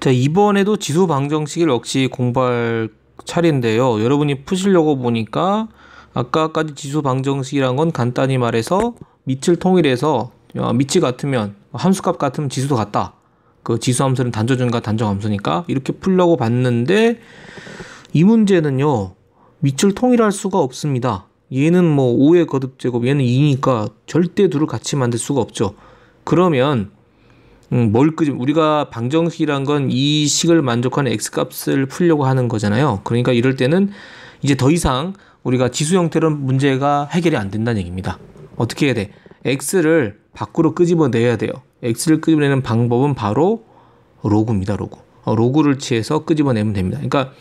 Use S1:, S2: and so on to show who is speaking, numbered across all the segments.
S1: 자, 이번에도 지수 방정식을 역시 공부할 차례인데요. 여러분이 푸시려고 보니까 아까까지 지수 방정식이란 건 간단히 말해서 밑을 통일해서 밑이 같으면 함수값 같으면 지수도 같다. 그 지수 함수는 단조준과 단정 함수니까 이렇게 풀려고 봤는데 이 문제는요. 밑을 통일할 수가 없습니다. 얘는 뭐 5의 거듭제곱, 얘는 2니까 절대 둘을 같이 만들 수가 없죠. 그러면 우리가 방정식이란 건 이 식을 만족하는 x값을 풀려고 하는 거잖아요. 그러니까 이럴 때는 이제 더 이상 우리가 지수 형태로 문제가 해결이 안 된다는 얘기입니다. 어떻게 해야 돼? x를 밖으로 끄집어내야 돼요. x를 끄집어내는 방법은 바로 로그입니다. 로그. 로그를 취해서 끄집어내면 됩니다. 그러니까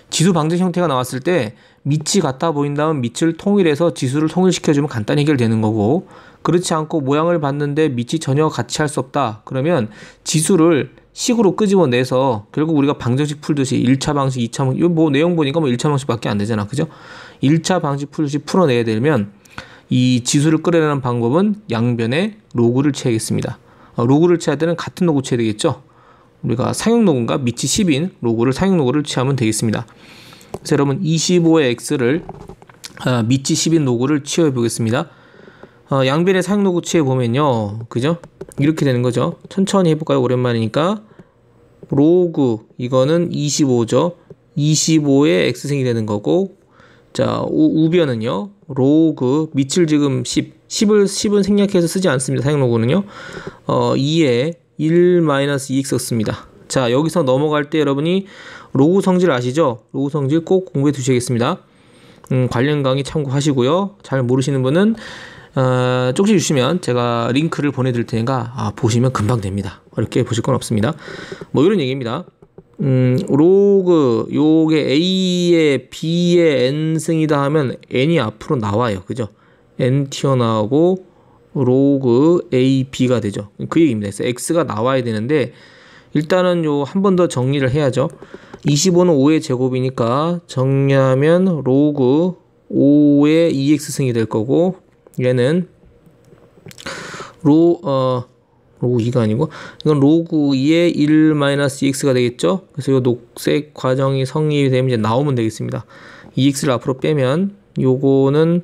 S1: 지수 방정식 형태가 나왔을 때 밑이 같아 보인다면 밑을 통일해서 지수를 통일시켜주면 간단히 해결되는 거고, 그렇지 않고 모양을 봤는데 밑이 전혀 같이 할 수 없다. 그러면 지수를 식으로 끄집어내서 결국 우리가 방정식 풀듯이 1차 방식, 2차 방식, 이거 뭐 내용 보니까 뭐 1차 방식밖에 안 되잖아. 그죠? 1차 방식 풀듯이 풀어내야 되면 이 지수를 끌어내는 방법은 양변에 로그를 취하겠습니다. 로그를 취할 때는 같은 로그 취해야 되겠죠? 우리가 상용 로그인가 밑이 10인 로그를 상용 로그를 취하면 되겠습니다. 그래서 여러분 25의 x를 밑이 10인 로그를 취해 보겠습니다. 양변의 상용 로그 취해 보면요, 그죠? 이렇게 되는 거죠. 천천히 해볼까요? 오랜만이니까 로그 이거는 25죠. 25의 x승이 되는 거고, 자 우변은요 로그 밑을 지금 10은 생략해서 쓰지 않습니다. 상용 로그는요 2에 1-2x 씁니다. 자, 여기서 넘어갈 때 여러분이 로그 성질 아시죠? 로그 성질 꼭 공부해 두셔야겠습니다. 관련 강의 참고하시고요. 잘 모르시는 분은 쪽지 주시면 제가 링크를 보내드릴 테니까 보시면 금방 됩니다. 어렵게 보실 건 없습니다. 뭐 이런 얘기입니다. 로그 요게 a의 b의 n승이다 하면 n이 앞으로 나와요. 그죠? n 튀어나오고 로그 a b가 되죠. 그 얘기입니다. 그래서 x가 나와야 되는데 일단은 요 한 번 더 정리를 해야죠. 25는 5의 제곱이니까 정리하면 로그 5의 2x승이 될 거고, 얘는 로그 2가 아니고 이건 로그 2의 1-2x가 되겠죠. 그래서 이 녹색 과정이 성립이 되면 이제 나오면 되겠습니다. 2x를 앞으로 빼면 요거는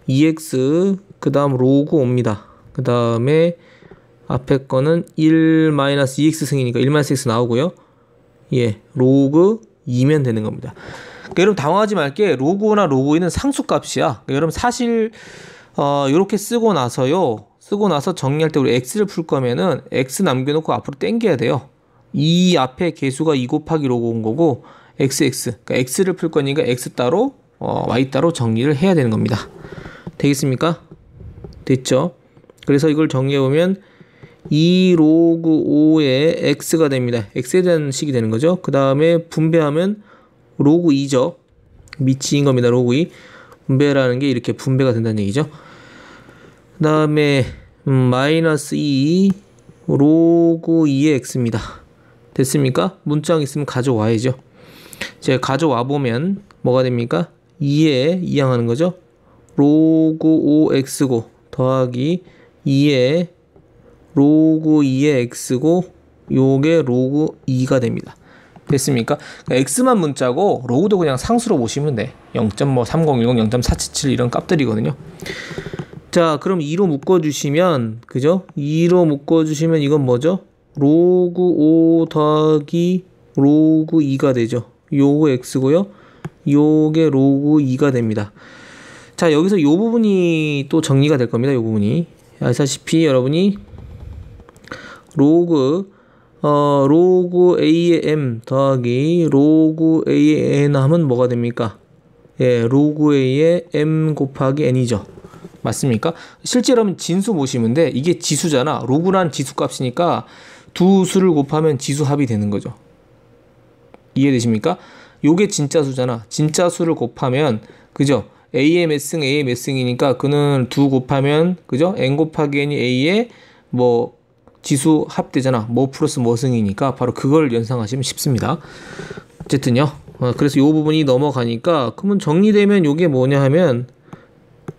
S1: 2x 그 다음 로그 5입니다. 그 다음에 앞에 거는 1-2x 승이니까 1-x 나오고요. 예, 로그 2면 되는 겁니다. 그러니까 여러분 당황하지 말게, 로그 5나 로그 2는 상수값이야. 그러니까 여러분 사실 이렇게 쓰고 나서 정리할 때 우리 x를 풀 거면은 x 남겨놓고 앞으로 당겨야 돼요. 이 앞에 개수가 2 곱하기 로그 온 거고 그러니까 x를 풀 거니까 x 따로 y 따로 정리를 해야 되는 겁니다. 되겠습니까? 됐죠? 그래서 이걸 정리해보면 2 로그 5의 x가 됩니다. x에 대한 식이 되는 거죠. 그 다음에 분배하면 로그 2죠. 밑인 겁니다. 로그 2. 분배라는 게 이렇게 분배가 된다는 얘기죠. 그 다음에 마이너스 2 로그 2의 x입니다. 됐습니까? 문자가 있으면 가져와야죠. 제가 가져와 보면 뭐가 됩니까? 2에 이항하는 거죠. 로그 5x고 더하기 2에 로그 2의 x고 요게 로그 2가 됩니다. 됐습니까? 그러니까 x만 문자고 로그도 그냥 상수로 보시면 돼. 0.3010, 0.477 이런 값들이거든요. 자, 그럼 2로 묶어주시면, 그죠? 2로 묶어주시면 이건 뭐죠? 로그 5 더하기 로그 2가 되죠. 요거 x고요. 요게 로그 2가 됩니다. 자, 여기서 요 부분이 또 정리가 될 겁니다. 요 부분이. 아시다시피 여러분이 로그 a의 m 더하기 로그 a의 n 하면 뭐가 됩니까? 예, 로그 a의 m 곱하기 n이죠. 맞습니까? 실제로 진수 모시면 돼. 이게 지수잖아. 로그란 지수값이니까 두 수를 곱하면 지수합이 되는 거죠. 이해되십니까? 요게 진짜 수잖아. 진짜 수를 곱하면, 그죠? a의 몇 승, a의 몇 승이니까 그는 2 곱하면, 그죠? n 곱하기 n이 a의 뭐 지수 합되잖아. 뭐 플러스 뭐 승이니까 바로 그걸 연상하시면 쉽습니다. 어쨌든요. 그래서 요 부분이 넘어가니까 그러면 정리되면 요게 뭐냐 하면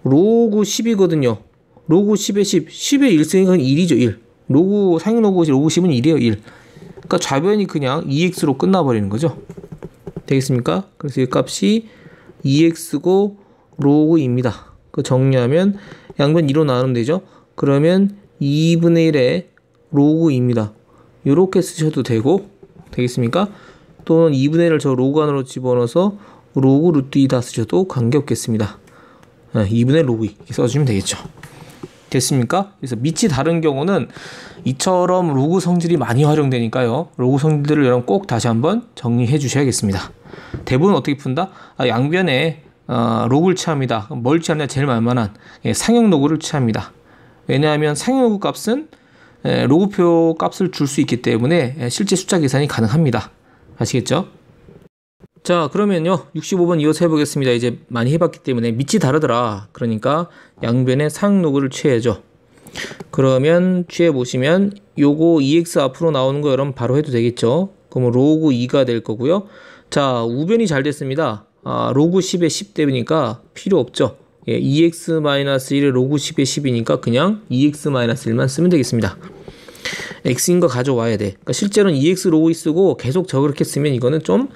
S1: 로그 10이거든요. 로그 10의 10, 10의 1승이니까 1이죠. 1. 상용 로그 10은 1이에요. 1. 그러니까 좌변이 그냥 2x로 끝나버리는 거죠. 되겠습니까? 그래서 이 값이 2x고 로그 2입니다. 그 정리하면 양변 2로 나누면 되죠. 그러면 2분의 1의 로그 2입니다. 이렇게 쓰셔도 되고 되겠습니까? 또는 2분의 1을 저 로그 안으로 집어넣어서 로그 루트 2다 쓰셔도 관계없겠습니다. 2분의 로그 2 이렇게 써주면 되겠죠. 됐습니까? 그래서 밑이 다른 경우는 이처럼 로그 성질이 많이 활용되니까요. 로그 성질들을 여러분 꼭 다시 한번 정리해 주셔야겠습니다. 대부분 어떻게 푼다? 양변에 로그를 취합니다. 뭘 취하냐? 제일 만만한 상형 로그를 취합니다. 왜냐하면 상형 로그 값은 로그표 값을 줄 수 있기 때문에 실제 숫자 계산이 가능합니다. 아시겠죠? 자, 그러면요 65번 이어서 해보겠습니다. 이제 많이 해봤기 때문에 밑이 다르더라. 그러니까 양변에 상형 로그를 취해야죠. 그러면 취해보시면 요거 2x 앞으로 나오는 거 여러분 바로 해도 되겠죠. 그럼 로그 2가 될 거고요. 자, 우변이 잘 됐습니다. 로그 10에 10대니까 필요 없죠. 2x-1의 로그 10에 10이니까 그냥 2x-1만 쓰면 되겠습니다. x인 거 가져와야 돼. 그러니까 실제로는 2x 로그 2 쓰고 계속 저렇게 쓰면 이거는 좀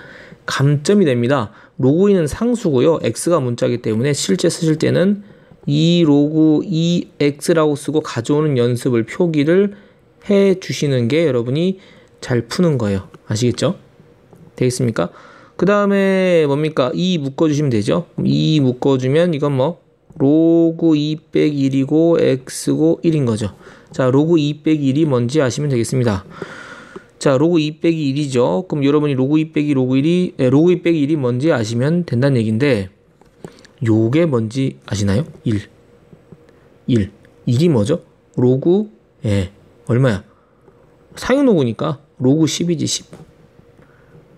S1: 감점이 됩니다. 로그 2는 상수고요. x가 문자이기 때문에 실제 쓰실 때는 2 로그 2x라고 쓰고 가져오는 연습을 표기를 해 주시는 게 여러분이 잘 푸는 거예요. 아시겠죠? 되겠습니까? 그 다음에 뭡니까? 2 묶어주시면 되죠. 2 묶어주면 이건 뭐 로그 2 빼기 1이고 x고 1인 거죠. 자, 로그 2 빼기 1이 뭔지 아시면 되겠습니다. 자, 로그 2 빼기 1이죠. 그럼 여러분이 로그 2 빼기 로그 1이 로그 2 빼기 1이 뭔지 아시면 된다는 얘기인데 요게 뭔지 아시나요? 1이 뭐죠? 로그 얼마야? 상형 로그니까 로그 10이지 10.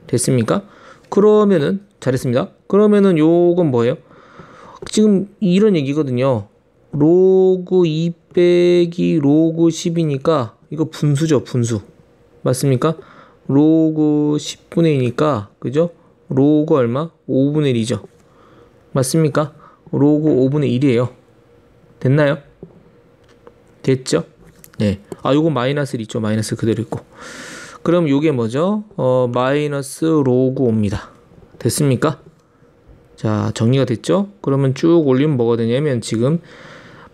S1: 됐습니까? 그러면은 잘했습니다. 그러면은 요건 뭐예요? 지금 이런 얘기거든요. 로그 2 빼기 로그 10이니까 이거 분수죠, 분수. 맞습니까? 로그 10분의 2니까 그죠? 로그 얼마? 5분의 1이죠. 맞습니까? 로그 5분의 1이에요. 됐나요? 됐죠? 네. 요거 마이너스 1 있죠. 마이너스 그대로 있고. 그럼 요게 뭐죠? 마이너스 로그 5입니다. 됐습니까? 자, 정리가 됐죠? 그러면 쭉 올리면 뭐가 되냐면 지금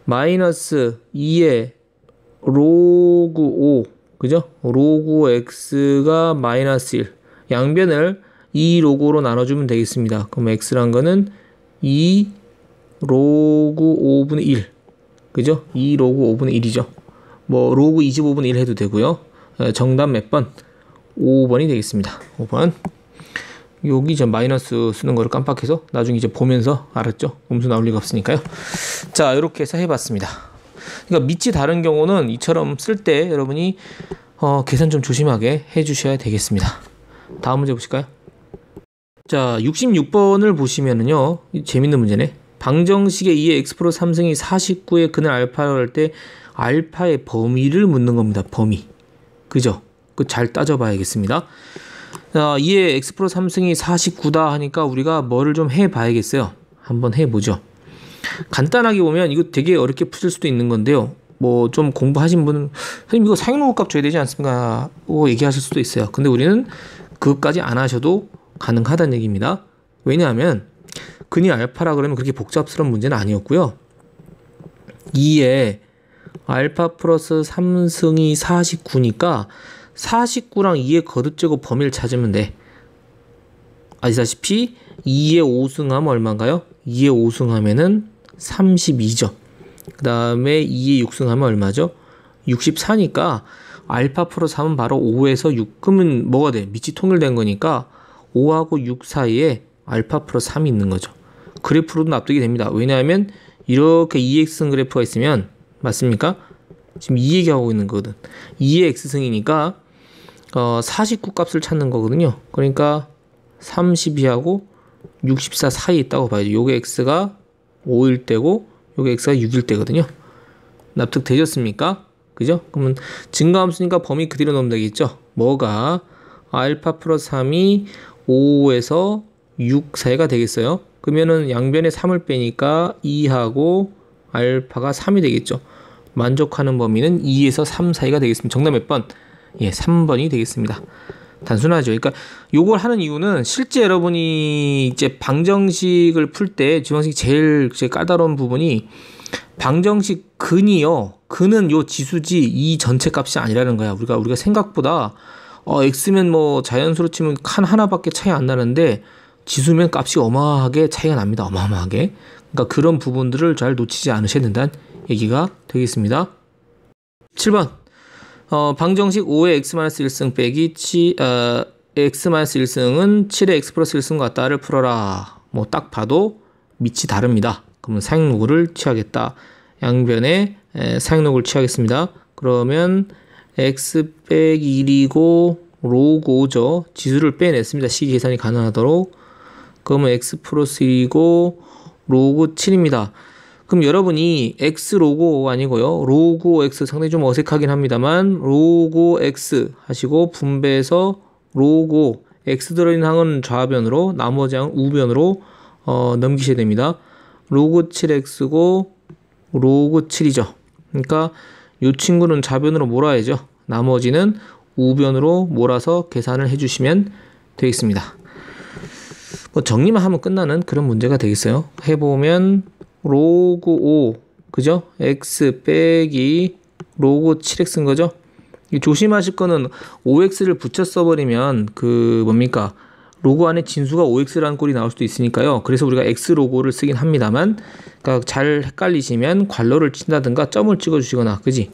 S1: 마이너스 2에 로그 5 그죠? 로그 x가 마이너스 1 양변을 2 로그로 나눠주면 되겠습니다. 그럼 x란 거는 2 로그 5분의 1 그죠? 2 로그 5분의 1이죠. 뭐 로그 25분의 1 해도 되고요. 정답 몇 번? 5번이 되겠습니다. 5번. 여기 이제 마이너스 쓰는 거를 깜빡해서 나중에 이제 보면서 알았죠? 음수 나올 리가 없으니까요. 자, 이렇게 해서 해봤습니다. 그러니까 밑이 다른 경우는 이처럼 쓸 때 여러분이 계산 좀 조심하게 해주셔야 되겠습니다. 다음 문제 보실까요? 자, 66번을 보시면은요, 재밌는 문제네. 방정식의 2의 x 플러스 3승이 49의 근을 알파라고 할 때 알파의 범위를 묻는 겁니다. 범위. 그죠? 그 잘 따져봐야겠습니다. 2의 x 플러스 3승이 49다 하니까 우리가 뭐를 좀 해봐야겠어요. 한번 해보죠. 간단하게 보면 이거 되게 어렵게 푸실 수도 있는 건데요. 뭐 좀 공부하신 분은 선생님 이거 상용로그 값 줘야 되지 않습니까? 고 얘기하실 수도 있어요. 근데 우리는 그것까지 안 하셔도 가능하다는 얘기입니다. 왜냐하면 근이 알파라 그러면 그렇게 복잡스러운 문제는 아니었고요. 2에 알파 플러스 3승이 49니까 49랑 2의 거듭제곱 범위를 찾으면 돼. 아시다시피 2의 5승하면 얼마인가요? 2의 5승하면은 32죠. 그 다음에 2의 6승하면 얼마죠? 64니까 알파 플러스 3은 바로 5에서 6. 그러면 뭐가 돼? 밑이 통일된 거니까 5하고 6 사이에 알파 플러스 3이 있는 거죠. 그래프로도 납득이 됩니다. 왜냐하면 이렇게 2x승 그래프가 있으면 맞습니까? 지금 이 얘기하고 있는 거거든. 2의 x승이니까 49 값을 찾는 거거든요. 그러니까 32하고 64 사이에 있다고 봐야죠. 요게 x가 5일 때고 요게 x가 6일 때거든요. 납득 되셨습니까? 그죠? 그러면 증가함수니까 범위 그대로 넣으면 되겠죠. 뭐가 알파 플러스 3이 5에서 6 사이가 되겠어요. 그러면은 양변에 3을 빼니까 2하고 알파가 3이 되겠죠. 만족하는 범위는 2에서 3 사이가 되겠습니다. 정답 몇 번? 예, 3번이 되겠습니다. 단순하죠. 그러니까 요걸 하는 이유는 실제 여러분이 이제 방정식을 풀 때 지방식이 제일 까다로운 부분이 방정식 근이요. 근은 요 지수지 이 전체 값이 아니라는 거야. 우리가 생각보다 x면 뭐 자연수로 치면 칸 하나밖에 차이 안 나는데 지수면 값이 어마어마하게 차이가 납니다. 어마어마하게. 그러니까 그런 부분들을 잘 놓치지 않으셔야 된다는 얘기가 되겠습니다. 7번. 방정식 5의 x-1승 빼기 x-1승은 7의 x 플러스 1승 같다를 풀어라. 뭐 딱 봐도 밑이 다릅니다. 그러면 사행로그를 취하겠다. 양변에 사행로그를 취하겠습니다. 그러면 x 빼기 1이고 로그 5죠. 지수를 빼냈습니다. 식이 계산이 가능하도록. 그러면 x 플러스 1이고 로그 7입니다. 그럼 여러분이 x 로그 5 아니고요. 로그 x 상당히 좀 어색하긴 합니다만 로그 x 하시고 분배해서 로그 5 x 들어있는 항은 좌변으로 나머지 항은 우변으로 넘기셔야 됩니다. 로그 7x고 로그 7이죠. 그러니까 이 친구는 좌변으로 몰아야죠. 나머지는 우변으로 몰아서 계산을 해주시면 되겠습니다. 뭐 정리만 하면 끝나는 그런 문제가 되겠어요. 해보면 로그 5 그죠? x 빼기 로그 7x인 거죠. 조심하실 거는 5x를 붙여 써버리면 그 뭡니까? 로그 안에 진수가 5x라는 꼴이 나올 수도 있으니까요. 그래서 우리가 x 로고를 쓰긴 합니다만, 그러니까 잘 헷갈리시면 괄호를 친다든가 점을 찍어주시거나, 그지?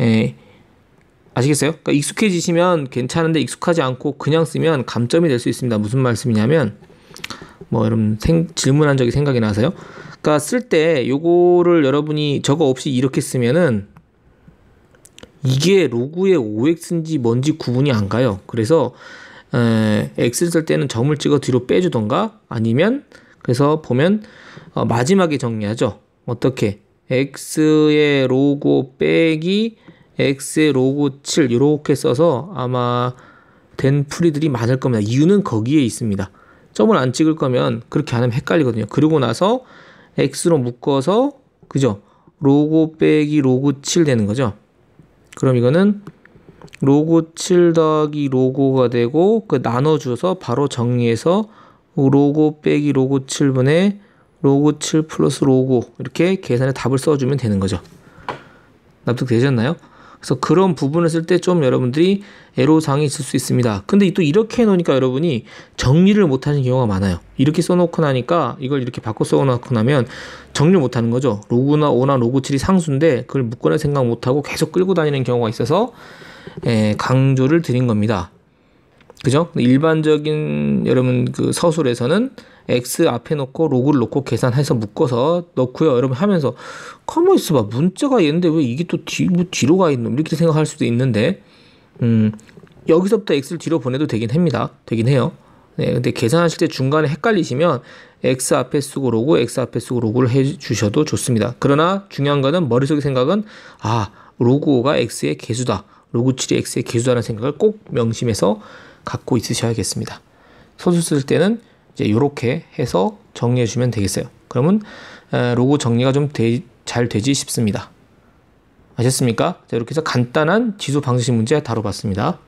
S1: 예, 아시겠어요? 그러니까 익숙해지시면 괜찮은데 익숙하지 않고 그냥 쓰면 감점이 될 수 있습니다. 무슨 말씀이냐면, 뭐 여러분 질문한 적이 생각이 나서요. 그러니까 쓸 때 요거를 여러분이 저거 없이 이렇게 쓰면은 이게 로그의 5x인지 뭔지 구분이 안 가요. 그래서 x를 쓸 때는 점을 찍어 뒤로 빼주던가 아니면 그래서 보면 마지막에 정리하죠. 어떻게? x의 로그 빼기 x의 로그 7 이렇게 써서 아마 된 풀이들이 많을 겁니다. 이유는 거기에 있습니다. 점을 안 찍을 거면 그렇게 안 하면 헷갈리거든요. 그러고 나서 x로 묶어서 그죠? 로그 빼기 로그 7 되는 거죠. 그럼 이거는 로그 7 더하기 로고가 되고 그 나눠줘서 바로 정리해서 로고 빼기 로고 7분의 로고 7 플러스 로고 이렇게 계산에 답을 써주면 되는 거죠. 납득되셨나요? 그래서 그런 부분을 쓸 때 좀 여러분들이 애로사항이 있을 수 있습니다. 근데 또 이렇게 해놓으니까 여러분이 정리를 못하는 경우가 많아요. 이렇게 써놓고 나니까 이걸 이렇게 바꿔 써놓고 나면 정리를 못하는 거죠. 로그나 5나 로그 7이 상수인데 그걸 묶어낼 생각 못하고 계속 끌고 다니는 경우가 있어서 강조를 드린 겁니다. 그죠? 일반적인 여러분 그 서술에서는 x 앞에 놓고 로그를 놓고 계산해서 묶어서 넣고요. 여러분 하면서 가만히 있어봐. 문자가 얘인데 왜 이게 또 뒤로 가 있노? 이렇게 생각할 수도 있는데 여기서부터 x를 뒤로 보내도 되긴 합니다. 되긴 해요. 네, 근데 계산하실 때 중간에 헷갈리시면 x 앞에 쓰고 로그, x 앞에 쓰고 로그를 해주셔도 좋습니다. 그러나 중요한 거는 머릿속의 생각은 로그 5가 x의 개수다. 로그 7이 x의 개수다라는 생각을 꼭 명심해서 갖고 있으셔야겠습니다. 서술 쓸 때는 이제 이렇게 해서 정리해 주면 되겠어요. 그러면 로고 정리가 좀 잘 되지 싶습니다. 아셨습니까? 자, 이렇게 해서 간단한 지수 방정식 문제 다뤄봤습니다.